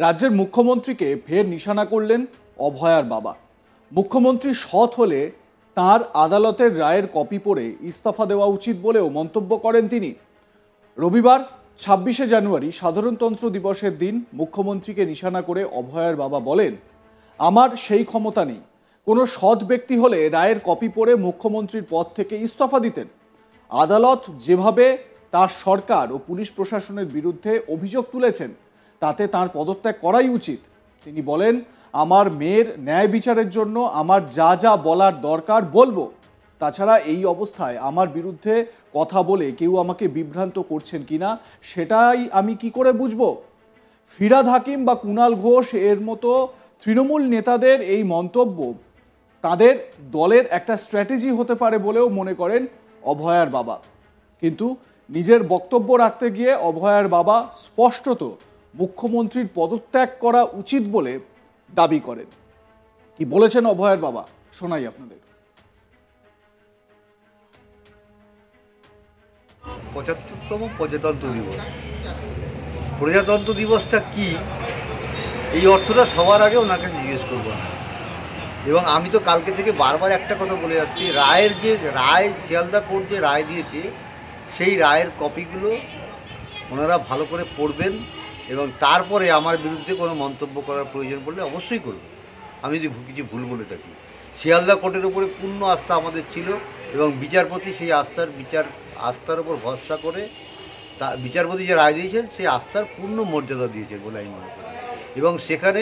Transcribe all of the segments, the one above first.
রাজ্যের মুখ্যমন্ত্রীকে ফের নিশানা করলেন অভয়ার বাবা। মুখ্যমন্ত্রী সৎ হলে তার আদালতের রায়ের কপি পড়ে ইস্তফা দেওয়া উচিত বলেও মন্তব্য করেন তিনি। রবিবার ২৬শে জানুয়ারি সাধারণতন্ত্র দিবসের দিন মুখ্যমন্ত্রীকে নিশানা করে অভয়ার বাবা বলেন, আমার সেই ক্ষমতা নেই। কোনো সৎ ব্যক্তি হলে রায়ের কপি পড়ে মুখ্যমন্ত্রীর পদ থেকে ইস্তফা দিতেন। আদালত যেভাবে তার সরকার ও পুলিশ প্রশাসনের বিরুদ্ধে অভিযোগ তুলেছেন তাতে তার পদত্যাগ করাই উচিত। তিনি বলেন, আমার মেয়ের ন্যায় বিচারের জন্য আমার যা যা বলার দরকার বলবো। তাছাড়া এই অবস্থায় আমার বিরুদ্ধে কথা বলে কেউ আমাকে বিভ্রান্ত করছেন কিনা সেটাই আমি কি করে বুঝবো। ফিরহাদ হাকিম বা কুণাল ঘোষ এর মতো তৃণমূল নেতাদের এই মন্তব্য তাদের দলের একটা স্ট্র্যাটেজি হতে পারে বলেও মনে করেন অভয়ার বাবা। কিন্তু নিজের বক্তব্য রাখতে গিয়ে অভয়ার বাবা স্পষ্টত মুখ্যমন্ত্রীর পদত্যাগ করা উচিত বলে দাবি করেন। কি বলেছেন অভয়ার বাবা শোনাই আপনাদের। ৭৫তম প্রজাতন্ত্র দিবস। প্রজাতন্ত্র দিবসটা কি এই অর্থটা সবার আগে ওনাকে জিজ্ঞেস করবো না। এবং আমি তো কালকে থেকে বারবার একটা কথা বলে যাচ্ছি, রায়ের যে রায় শিয়ালদা কোর্ট যে রায় দিয়েছে সেই রায়ের কপিগুলো ওনারা ভালো করে পড়বেন এবং তারপরে আমার বিরুদ্ধে কোনো মন্তব্য করার প্রয়োজন পড়লে অবশ্যই করবেন। আমি যদি কিছু ভুল বলে থাকি, শিয়ালদা কোর্টের উপরে পূর্ণ আস্থা আমাদের ছিল এবং বিচারপতি সেই আস্থার উপর ভরসা করে বিচারপতি যে রায় দিয়েছেন সেই আস্থার পূর্ণ মর্যাদা দিয়েছেন বলে আমি মনে করি। এবং সেখানে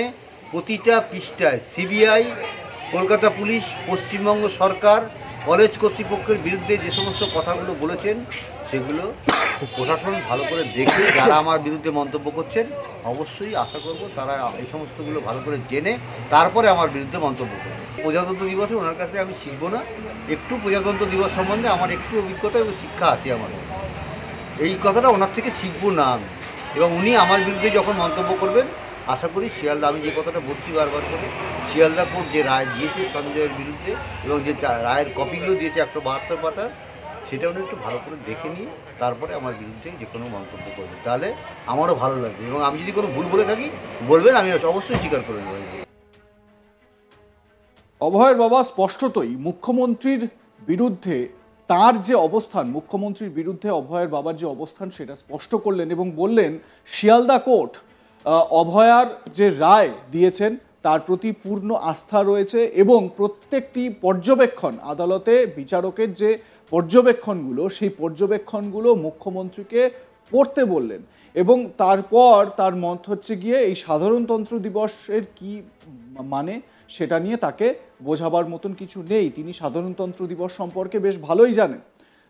প্রতিটা পৃষ্ঠায় সিবিআই, কলকাতা পুলিশ, পশ্চিমবঙ্গ সরকার, কলেজ কর্তৃপক্ষের বিরুদ্ধে যে সমস্ত কথাগুলো বলেছেন সেগুলো প্রশাসন ভালো করে দেখে যারা আমার বিরুদ্ধে মন্তব্য করছেন অবশ্যই আশা করব তারা এই সমস্তগুলো ভালো করে জেনে তারপরে আমার বিরুদ্ধে মন্তব্য করবে। প্রজাতন্ত্র দিবসে ওনার কাছে আমি শিখব না, একটু প্রজাতন্ত্র দিবস সম্বন্ধে আমার একটু অভিজ্ঞতা এবং শিক্ষা আছে আমার, এই কথাটা ওনার থেকে শিখব না আমি। এবং উনি আমার বিরুদ্ধে যখন মন্তব্য করবেন আশা করি শিয়ালদা, আমি যে কথাটা বলছি বারবার করে, শিয়ালদা কোর্ট যে রায় দিয়েছে সঞ্জয়ের বিরুদ্ধে এবং যে রায়ের কপিগুলো দিয়েছে ১৭২ পাতা, সেটা উনি একটু ভালো করে দেখে নিয়ে তারপরে আমার বিরুদ্ধে যে কোনো মন্তব্য করবেন, তাহলে আমারও ভালো লাগবে। এবং আমি যদি কোনো ভুল বলে থাকি বলবেন, আমি অবশ্যই স্বীকার করে নেব। অভয়ের বাবা স্পষ্টতই মুখ্যমন্ত্রীর বিরুদ্ধে তার যে অবস্থান, মুখ্যমন্ত্রীর বিরুদ্ধে অভয়ের বাবার যে অবস্থান সেটা স্পষ্ট করলেন এবং বললেন শিয়ালদা কোর্ট অভয়ার যে রায় দিয়েছেন তার প্রতি পূর্ণ আস্থা রয়েছে এবং প্রত্যেকটি পর্যবেক্ষণ, আদালতে বিচারকের যে পর্যবেক্ষণগুলো সেই পর্যবেক্ষণগুলো মুখ্যমন্ত্রীকে পড়তে বললেন। এবং তারপর তার মত হচ্ছে গিয়ে এই সাধারণতন্ত্র দিবসের কি মানে সেটা নিয়ে তাকে বোঝাবার মতন কিছু নেই। তিনি সাধারণতন্ত্র দিবস সম্পর্কে বেশ ভালোই জানেন,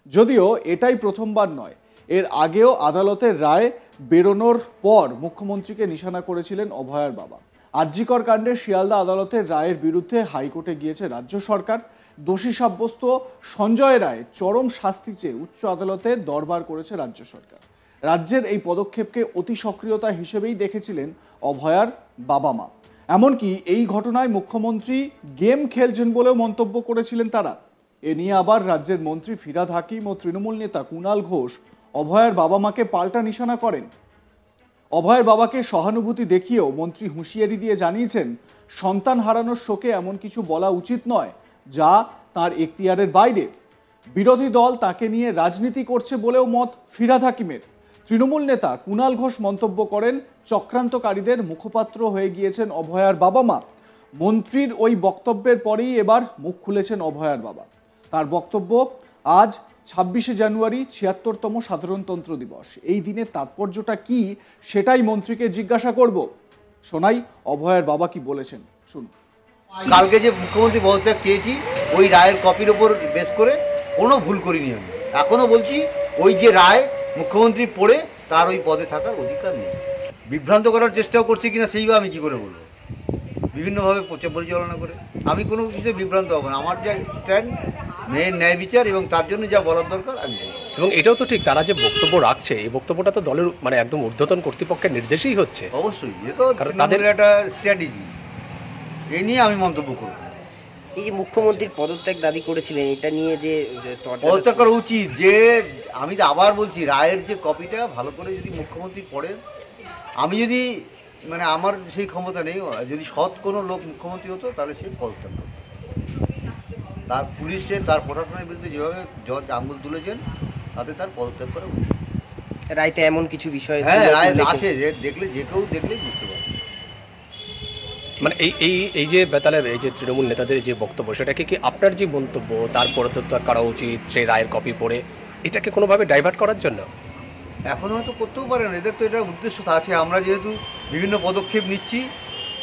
যদিও এটাই প্রথমবার নয়। এর আগেও আদালতের রায় বেরোনোর পর মুখ্যমন্ত্রীকে নিশানা করেছিলেন অভয়ার বাবা। আরজিকর কাণ্ডে শিয়ালদা আদালতের রায়ের বিরুদ্ধে হাইকোর্টে গিয়েছে রাজ্য সরকার। দোষী সাব্যস্ত সঞ্জয় রায় চরম শাস্তি চেয়ে উচ্চ আদালতে দরবার করেছে রাজ্য সরকার। রাজ্যের এই পদক্ষেপকে অতি সক্রিয়তা হিসেবেই দেখেছিলেন অভয়ার বাবা মা। এমনকি এই ঘটনায় মুখ্যমন্ত্রী গেম খেলছেন বলেও মন্তব্য করেছিলেন তারা। এ নিয়ে আবার রাজ্যের মন্ত্রী ফিরহাদ হাকিম ও তৃণমূল নেতা কুণাল ঘোষ অভয়ার বাবা মাকে পাল্টা নিশানা করেন। অভয়ের বাবাকে সহানুভূতি দেখিয়েও মন্ত্রী হুঁশিয়ারি দিয়ে জানিয়েছেন, সন্তান হারানোর শোকে এমন কিছু বলা উচিত নয় যা তার এখতিয়ারের বাইরে। বিরোধী দল তাকে নিয়ে রাজনীতি করছে বলেও মত ফিরহাদ হাকিমের। তৃণমূল নেতা কুণাল ঘোষ মন্তব্য করেন, চক্রান্তকারীদের মুখপাত্র হয়ে গিয়েছেন অভয়ার বাবা মা। মন্ত্রীর ওই বক্তব্যের পরেই এবার মুখ খুলেছেন অভয়ার বাবা। তার বক্তব্য, আজ ২৬শে জানুয়ারি ৭৬তম সাধারণতন্ত্র দিবস। এই দিনের তাৎপর্যটা কি সেটাই মন্ত্রীকে জিজ্ঞাসা করব। শোনাই অভয়ার বাবা কি বলেছেন, শুনুন। কালকে যে মুখ্যমন্ত্রী পদত্যাগ চেয়েছি ওই রায়ের কপির ওপর বেস করে কোনো ভুল করিনি আমি। এখনও বলছি, ওই যে রায় মুখ্যমন্ত্রী পড়ে তার ওই পদে থাকার অধিকার নেই। বিভ্রান্ত করার চেষ্টাও করছি কিনা সেইভাবে আমি কী করে বলবো, বিভিন্নভাবে পরিচালনা করে আমি কোনো কিছুতে বিভ্রান্ত হব না। আমার যা স্ট্যান্ড, মেয়ের ন্যায় বিচার এবং তার জন্য যা বলার দরকার আমি বলব। এবং এটাও তো ঠিক, তারা যে বক্তব্য রাখছে এই বক্তব্যটা তো দলের একদম ঊর্ধ্বতন কর্তৃপক্ষের নির্দেশেই হচ্ছে। অবশ্যই, এ তো তাদের একটা স্ট্র্যাটেজি, এই নিয়ে আমি মন্তব্য করব। এই যে মুখ্যমন্ত্রীর পদত্যাগ দাবি করেছিলেন, এটা নিয়ে যে পদত্যাগ করা উচিত, যে আমি তো আবার বলছি রায়ের যে কপিটা ভালো করে যদি মুখ্যমন্ত্রী পড়েন, আমি যদি মানে আমার সেই ক্ষমতা নেই। যদি সৎ কোনো লোক মুখ্যমন্ত্রী হতো তাহলে সে পদত্যাগ করতো। তার পুলিশের, তার প্রশাসনের বিরুদ্ধে যেভাবে জজ আঙুল তুলেছেন, তাতে তার পদত্যাগ করা উচিত। রাইতে এমন কিছু বিষয় হ্যাঁ, রায় আছে, যে দেখলে যে কেউ দেখলেই বুঝতে পারবে। মানে এই যে বেতালের এই যে তৃণমূল নেতাদের যে বক্তব্য, সেটাকে কি আপনার যে মন্তব্য তার পদত্যাগ করা উচিত সেই রায়ের কপি পড়ে, এটাকে কোনোভাবে ডাইভার্ট করার জন্য? এখন হয়তো করতেও পারেন, এদের তো এটা উদ্দেশ্য আছে। আমরা যেহেতু বিভিন্ন পদক্ষেপ নিচ্ছি,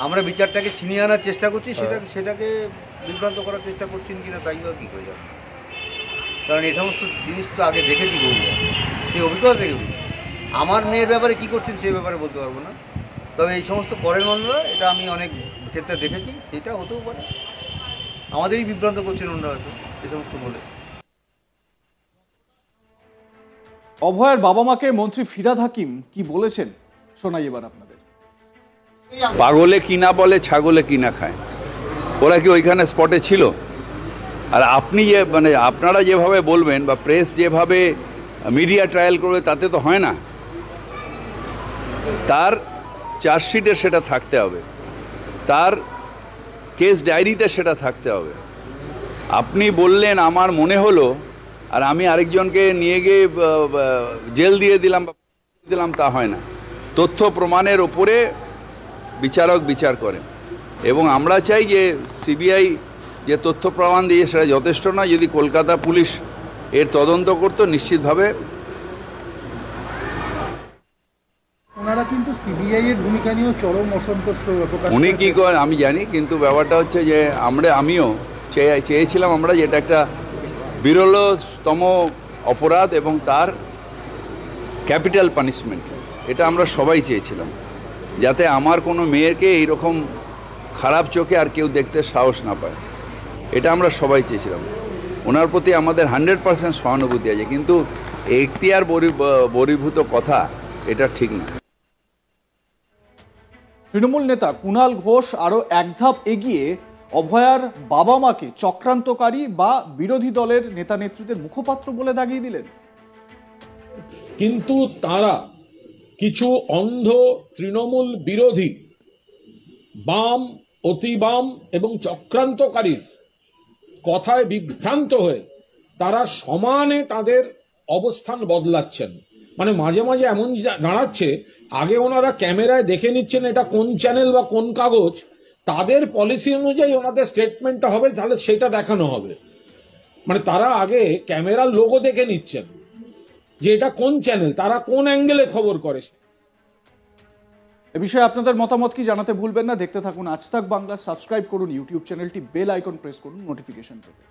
আমরা বিচারটাকে ছিনিয়ে আনার চেষ্টা করছি, সেটাকে বিভ্রান্ত করার চেষ্টা করছেন কিনা তাই বা কী হয়ে যাবে। কারণ এই সমস্ত জিনিস তো আগে দেখেছি বহুবার, সেই অভিজ্ঞতা থেকে বলছি। আমার মেয়ের ব্যাপারে কী করছেন সেই ব্যাপারে বলতে পারবো না, তবে এই সমস্ত পরের মানুষরা, এটা আমি অনেক ক্ষেত্রে দেখেছি, সেটা হতেও পারে। আমাদেরই বিভ্রান্ত করছেন অন্য হয়তো এই সমস্ত বলে। অভয়ের বাবা মাকে মন্ত্রী ফিরহাদ হাকিম কি বলেছেন শোনাই এবার আপনাদের। পাগলে কিনা বলে, ছাগলে কিনা খায়, ওরা কি ওইখানে স্পটে ছিল? আর আপনি যে মানে আপনারা যেভাবে বলবেন বা প্রেস যেভাবে মিডিয়া ট্রায়াল করবে, তাতে তো হয় না। তার চার্জশিটে সেটা থাকতে হবে, তার কেস ডায়েরিতে সেটা থাকতে হবে। আপনি বললেন আমার মনে হলো, আর আমি আরেকজনকে নিয়ে গিয়ে জেল দিয়ে দিলাম, তা হয় না। তথ্য প্রমাণের ওপরে বিচারক বিচার করেন, এবং আমরা চাই যে সিবিআই যে তথ্য প্রমাণ দিয়ে সেটা যথেষ্ট নয়। যদি কলকাতা পুলিশ এর তদন্ত করতো, নিশ্চিতভাবে। ওনারা কিন্তু সিবিআই এর ভূমিকা নিয়েও চরম অসন্তোষ প্রকাশ উনি কী করেন আমি জানি, কিন্তু ব্যাপারটা হচ্ছে যে আমিও চেয়েছিলাম আমরা যে এটা একটা বিরলতম অপরাধ এবং তার ক্যাপিটাল পানিশমেন্ট, এটা আমরা সবাই চেয়েছিলাম, যাতে আমার কোনো মেয়েকে এইরকম খারাপ চোখে আর কেউ দেখতে সাহস না পায়। এটা আমরা সবাই চেয়েছিলাম। ওনার প্রতি আমাদের 100% সহানুভূতি আছে, কিন্তু এখতিয়ার বহির্ভূত কথা এটা ঠিক না। তৃণমূল নেতা কুণাল ঘোষ আরো এক ধাপ এগিয়ে অভয়ার বাবা মাকে চক্রান্তকারী বা বিরোধী দলের নেতা নেত্রীদের মুখপাত্র বলে দাগিয়ে দিলেন। কিন্তু তারা কিছু অন্ধ তৃণমূল বিরোধী বাম, অতি বাম এবং চক্রান্তকারীর কথায় বিভ্রান্ত হয়ে তারা সমানে তাদের অবস্থান বদলাচ্ছেন। মানে মাঝে মাঝে এমন দাঁড়াচ্ছে, আগে ওনারা ক্যামেরায় দেখে নিচ্ছেন এটা কোন চ্যানেল বা কোন কাগজ, তাদের পলিসি অনুযায়ী ওনাদের স্টেটমেন্টটা হবে, তাহলে সেটা দেখানো হবে। মানে তারা আগে ক্যামেরার লোগো দেখে নিচ্ছেন যে এটা কোন চ্যানেল, তারা কোন অ্যাঙ্গেলে খবর করে। এ বিষয়ে আপনাদের মতামত কি জানাতে ভুলবেন না। দেখতে থাকুন আজ তাক বাংলা, সাবস্ক্রাইব করুন ইউটিউব চ্যানেলটি, বেল আইকন প্রেস করুন নোটিফিকেশন পেতে।